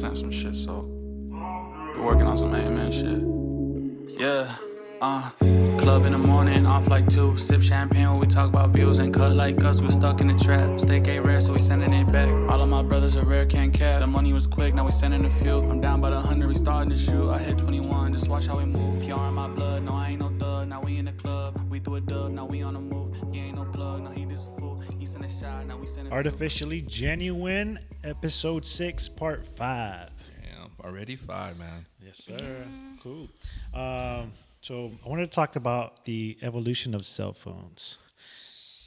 sent some shit, so been working on some amen shit. Yeah, club in the morning, off like 2. Sip champagne when we talk about views. Ain't cut like us, we stuck in the trap. Steak ain't rare, so we sending it back. All of my brothers are rare, can't cap. The money was quick, now we sending a few. I'm down by the 100, we starting to shoot. I hit 21, just watch how we move. PR in my blood, no, I ain't no thug. Now we in the club, we threw a dub, now we on the move. He ain't no plug, no, he just a fool. He sent a shot, now we send a Artificially Genuine, episode 6, part 5. Damn, already 5, man. Yes, sir. Cool. So I wanted to talk about the evolution of cell phones.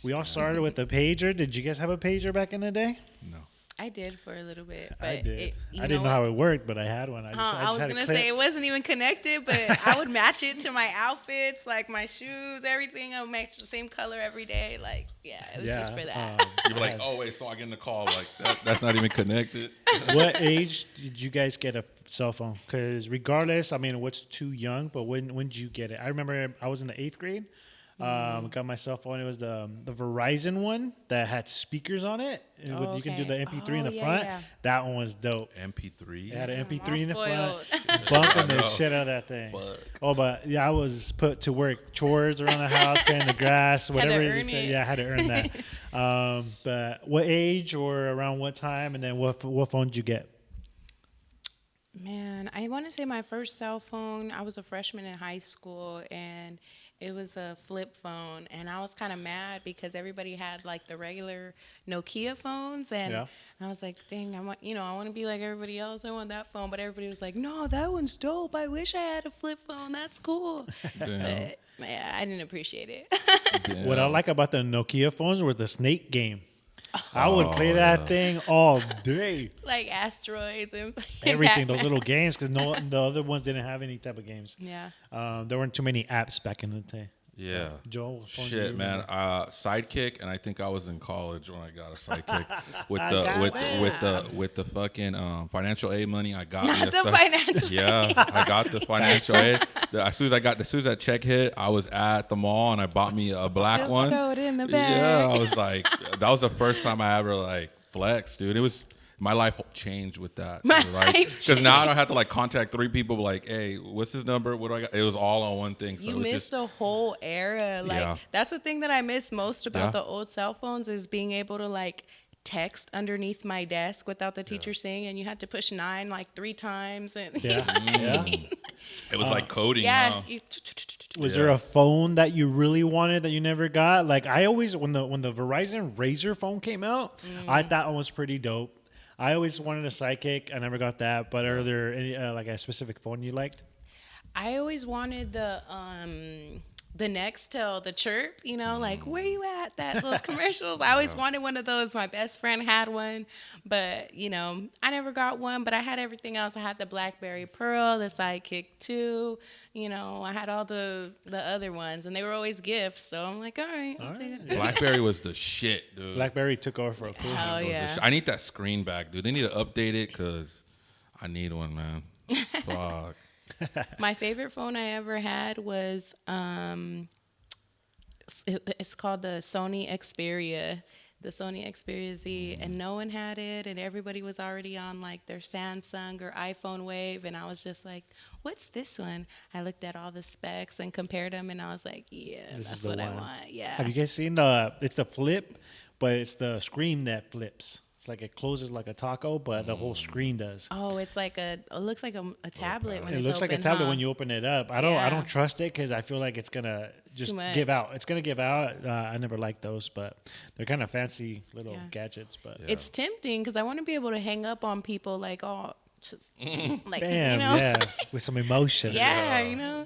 We all started with a pager. Did you guys have a pager back in the day? No. I did for a little bit, but I did. I I didn't know how it worked, but I had one. I was gonna say it wasn't even connected, but I would match it to my outfits, like my shoes, everything. I would match the same color every day. Like, yeah, it was just for that. You were like, oh wait, so I get in the call like that's not even connected. What age did you guys get a cell phone? Because regardless, I mean, what's too young? But when did you get it? I remember I was in the 8th grade. Got my cell phone. It was the Verizon one that had speakers on it. You can do the MP3 in the front. Yeah. That one was dope. MP3? It had an MP3 in the front. Bumping the shit out of that thing. Fuck. Oh, but yeah, I was put to work. Chores around the house, cutting the grass, whatever you said. Yeah, I had to earn that. But what age or around what time? And then what phone did you get? Man, I want to say my first cell phone, I was a freshman in high school, and it was a flip phone, and I was kind of mad because everybody had like the regular Nokia phones, and I was like, dang, I want to be like everybody else. I want that phone, but everybody was like, no, that one's dope. I wish I had a flip phone. That's cool. But yeah, I didn't appreciate it. What I like about the Nokia phones was the snake game. I would play that thing all day. Like asteroids and everything, those little games, because the other ones didn't have any type of games. Yeah. There weren't too many apps back in the day. Yeah. Joel, shit, man. Sidekick, and I think I was in college when I got a Sidekick with the fucking financial aid money. I got me the financial. Yeah, I got the financial aid. As soon as that check hit, I was at the mall and I bought me a black Just one. Throw it in the bag. Yeah, I was like, that was the first time I ever like flexed, dude. It was. My life changed with that. Because now I don't have to like contact 3 people like, hey, what's his number? What do I got? It was all on one thing. So you missed a whole era. Like that's the thing that I miss most about the old cell phones is being able to like text underneath my desk without the teacher seeing, and you had to push 9 like 3 times. And it was like coding. Yeah. Huh? Was there a phone that you really wanted that you never got? Like I always, when the Verizon Razr phone came out, I thought it was pretty dope. I always wanted a Sidekick. I never got that. But are there any like a specific phone you liked? I always wanted the Nextel, the chirp. Like where you at? Those commercials. I always wanted one of those. My best friend had one, but I never got one. But I had everything else. I had the BlackBerry Pearl, the Sidekick 2. I had all the other ones, and they were always gifts. So I'm like, all right. I'll take it. BlackBerry was the shit, dude. BlackBerry took over for a fool. Hell yeah. I need that screen back, dude. They need to update it because I need one, man. Fuck. My favorite phone I ever had was it's called the Sony Xperia. The Sony Xperia Z, and no one had it, and everybody was already on like their Samsung or iPhone wave, and I was just like, what's this one? I looked at all the specs and compared them, and I was like, yeah, that's what I want. Yeah. Have you guys seen it's the flip, but it's the screen that flips. It's like it closes like a taco, but the whole screen does. Oh, it's like it looks like a tablet when it's open. It looks like a tablet when you open it up. I don't trust it because I feel like it's gonna just give out. It's gonna give out. I never liked those, but they're kind of fancy little gadgets. But it's tempting because I want to be able to hang up on people like, oh, just like bam, with some emotion. Yeah.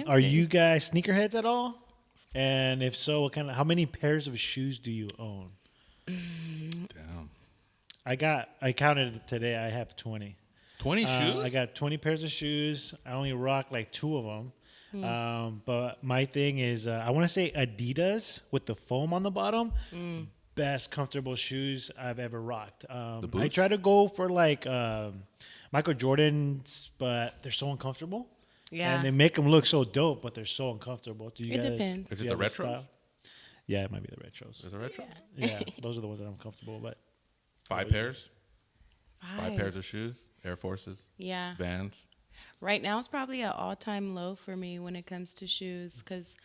Are you guys sneakerheads at all? And if so, how many pairs of shoes do you own? Damn. I counted it today. I have 20. 20 shoes? I got 20 pairs of shoes. I only rock like 2 of them. But my thing is, I want to say Adidas with the foam on the bottom. Best comfortable shoes I've ever rocked. I try to go for like Michael Jordans, but they're so uncomfortable. Yeah. And they make them look so dope, but they're so uncomfortable. Do you it guys, depends. Is it the retros? Style? Yeah, it might be the retros. Is it retros? Yeah, those are the ones that I'm comfortable with. 5 pairs? 5 pairs of shoes? Air Forces, Yeah. Vans. Right now it's probably an all-time low for me when it comes to shoes because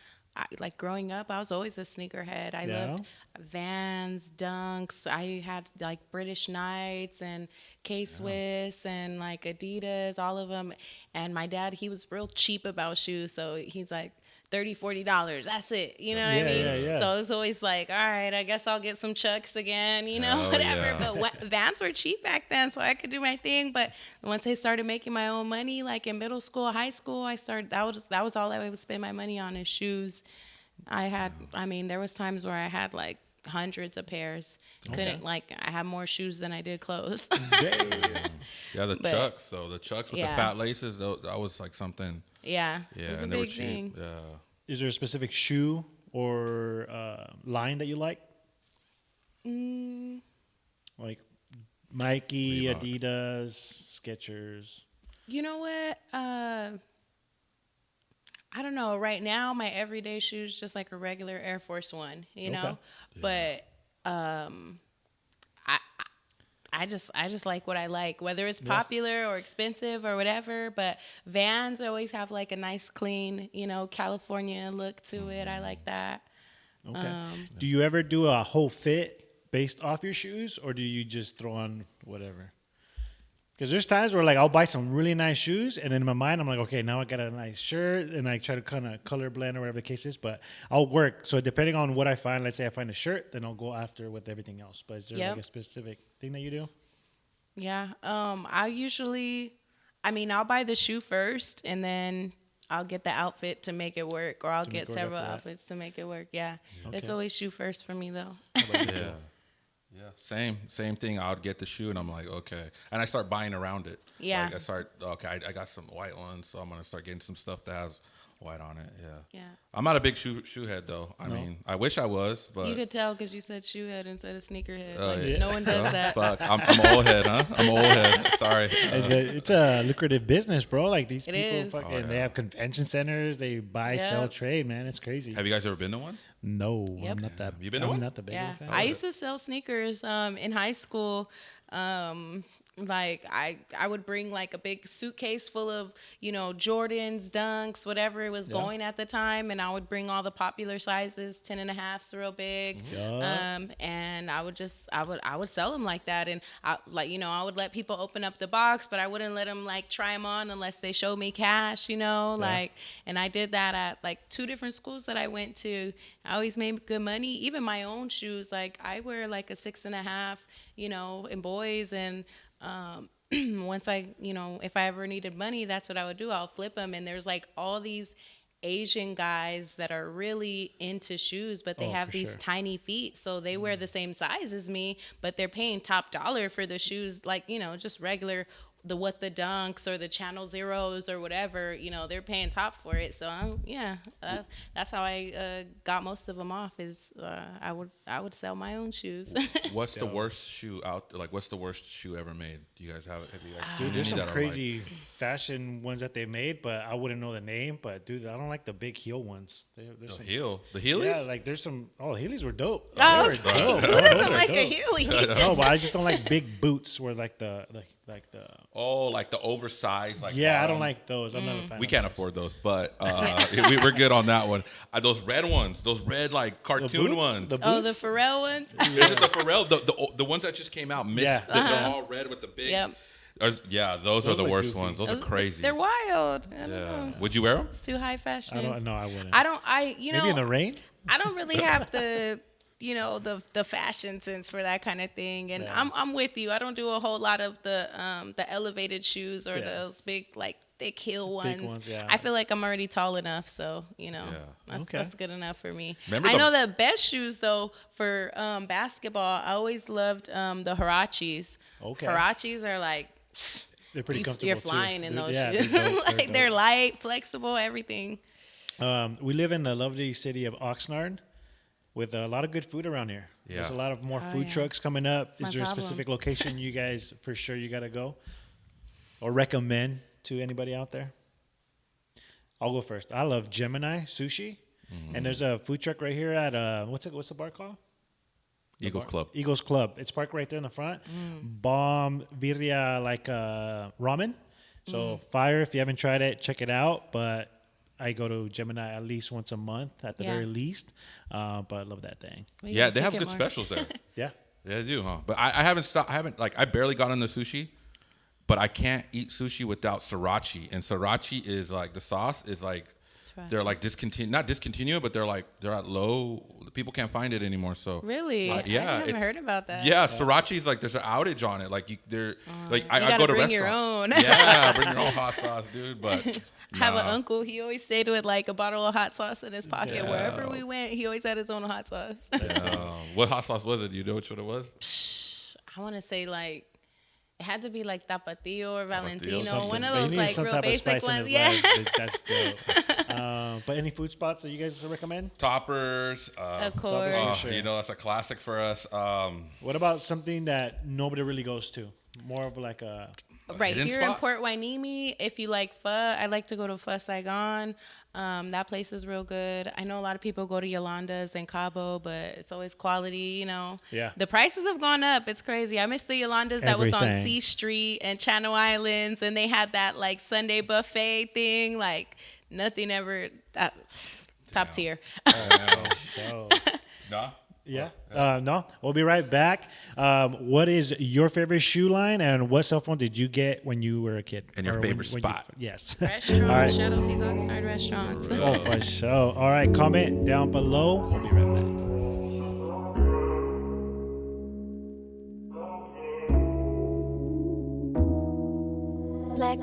like growing up, I was always a sneakerhead. I Yeah? loved Vans, Dunks. I had like British Knights and K-Swiss and like Adidas, all of them. And my dad, he was real cheap about shoes. So he's like, $30-$40, that's it, you know what I Yeah, mean? yeah, yeah. So it was always like, all right, I guess I'll get some Chucks again, you know, Oh, whatever. yeah. But Vans were cheap back then, so I could do my thing. But once I started making my own money, like in middle school, high school, I started, that was all I would spend my money on is shoes. I mean, there was times where I had like hundreds of pairs. Couldn't, like, I had more shoes than I did clothes. Yeah, the But- Chucks. So the Chucks with Yeah. the fat laces, that was like something. Yeah, Yeah, it was a and they were big cheap. thing. Yeah. Is there a specific shoe or line that you like? Like Nike, Reebok. Adidas, Skechers. You know what? I don't know. Right now, my everyday shoes just like a regular Air Force One, you know. But I just like what I like, whether it's popular or expensive or whatever. But Vans always have like a nice, clean, you know, California look to it. I like that. Okay. Do you ever do a whole fit based off your shoes, or do you just throw on whatever? Because there's times where like I'll buy some really nice shoes, and in my mind I'm like, okay, now I got a nice shirt, and I try to kind of color blend or whatever the case is. But I'll work. So depending on what I find, let's say I find a shirt, then I'll go after with everything else. But is there like Yep. a specific thing that you do? Yeah. I mean, I'll buy the shoe first, and then I'll get the outfit to make it work, or I'll To get make it work several after that. outfits to make it work. Yeah. It's Okay. always shoe first for me, though. Yeah. Yeah. Same thing. I would get the shoe and I'm like, okay. And I start buying around it. Yeah. Like I got some white ones, so I'm gonna start getting some stuff that has white on it. Yeah. Yeah. I'm not a big shoe head though. I mean, I wish I was, but You could tell because you said shoe head instead of sneaker head. Oh, Like, yeah. no one does that. fuck. I'm old head, huh? I'm old head. Sorry. It's a lucrative business, bro. Like these It people, is. fucking, Oh, they yeah. have convention centers. They buy, sell, Yep. trade. Man, it's crazy. Have you guys ever been to one? No, Yep. I'm not that. You been to I'm one? not the big Yeah, fan. I used to sell sneakers in high school. Like I would bring like a big suitcase full of, you know, Jordans, Dunks, whatever it was going at the time, and I would bring all the popular sizes, 10.5s, real big. And I would sell them like that, and I would let people open up the box, but I wouldn't let them like try them on unless they showed me cash, you know, like. And I did that at like 2 different schools that I went to. I always made good money. Even my own shoes, like I wear like a 6.5, you know, in boys, and once if I ever needed money, that's what I would do. I'll flip them, and there's like all these Asian guys that are really into shoes, but they Oh, have for these sure. tiny feet, so they wear the same size as me, but they're paying top dollar for the shoes, like, you know, just regular the Dunks or the Channel Zeros or whatever, you know, they're paying top for it. So that's how I got most of them off. Is I would sell my own shoes. What's the worst shoe out there? Like, what's the worst shoe ever made? Do you guys have you guys seen Dude, there's any some that are, crazy fashion ones that they made, but I wouldn't know the name. But dude, I don't like the big heel ones. There's like, some, the Heelys? yeah, like there's some. Oh, Heelys were dope. Oh, They were dope. who Those doesn't are like a dope. Heelys? No, but I just don't like big boots where like the. Oh, like the oversized, like Yeah, I bottom. don't like those. I'm not a fan. We of can't those. afford those, but we're good on that one. Those red ones, those red like The cartoon boots? ones. The Oh, the boots? Pharrell ones. Is it the Pharrell? The ones that just came out, mixed, Yeah. they're all red with the big. Yep. Yeah, those are Those the look worst goofy. ones. Those are crazy. They're wild. I don't Yeah. know. Would you wear them? It's too high fashion. I don't know. I wouldn't. You Maybe in the know, rain. I don't really have the, you know, the fashion sense for that kind of thing. And Yeah. I'm with you. I don't do a whole lot of the elevated shoes or Yeah. those big like thick heel Thick ones. ones, yeah. I feel like I'm already tall enough, so you know, Yeah. Okay. that's good enough for me. Remember I the- know the best shoes though for basketball. I always loved the Huaraches. Okay. Huaraches are like. They're pretty comfortable. You're too. flying in They're- those yeah, shoes. they're dope. They're Like they're dope. light, flexible, everything. We live in the lovely city of Oxnard with a lot of good food around here. There's a Yeah. lot of more Oh, food yeah. trucks coming up. My Is there a problem. specific location you guys for sure you got to go or recommend to anybody out there? I'll go first. I love Gemini Sushi. And there's a food truck right here at what's the bar called? Eagles Club. Eagles Club. It's parked right there in the front. Bomb birria like ramen. So fire. If you haven't tried it, check it out. But I go to Gemini at least once a month at the very least. But I love that thing. We Yeah, gotta they have pick it good more. specials there. Yeah. Yeah, they do, huh? But I haven't stopped. I haven't I barely got into sushi, but I can't eat sushi without sriracha. And sriracha is like the sauce is like Sriracha. they're like not discontinued, but they're at low. People can't find it anymore. So Really? yeah, I haven't it's- heard about that. Yeah, sriracha is like there's an outage on it. Like I gotta go to bring restaurants. your own. Yeah, bring your own hot sauce, dude. But I have an nah. uncle. He always stayed with like a bottle of hot sauce in his pocket. Yeah. Wherever we went, he always had his own hot sauce. What hot sauce was it? Do you know which one it was? I want to say like it had to be like Tapatio or Valentino, something. one of But he those needs like some real type of basic spice in ones. his Yeah. life. That's dope. But any food spots that you guys recommend? Toppers. Of course. Sure. You know, that's a classic for us. What about something that nobody really goes to? More of like a Right hidden here in spot? Port Wainimi, if you like pho, I like to go to Pho Saigon. That place is real good. I know a lot of people go to Yolanda's and Cabo, but it's always quality, you know. Yeah. The prices have gone up. It's crazy. I miss the Yolanda's that was on Everything. C Street and Channel Islands, and they had that like Sunday buffet thing. Like nothing ever. Top tier. so. Nah. Yeah. No, we'll be right back. What is your favorite shoe line, and what cell phone did you get when you were a kid? And your Or favorite you- spot. yes. Restaurant. All right. Shout out these Oxnard restaurants. Oh, for sure. All right. Comment down below. We'll be right back. Black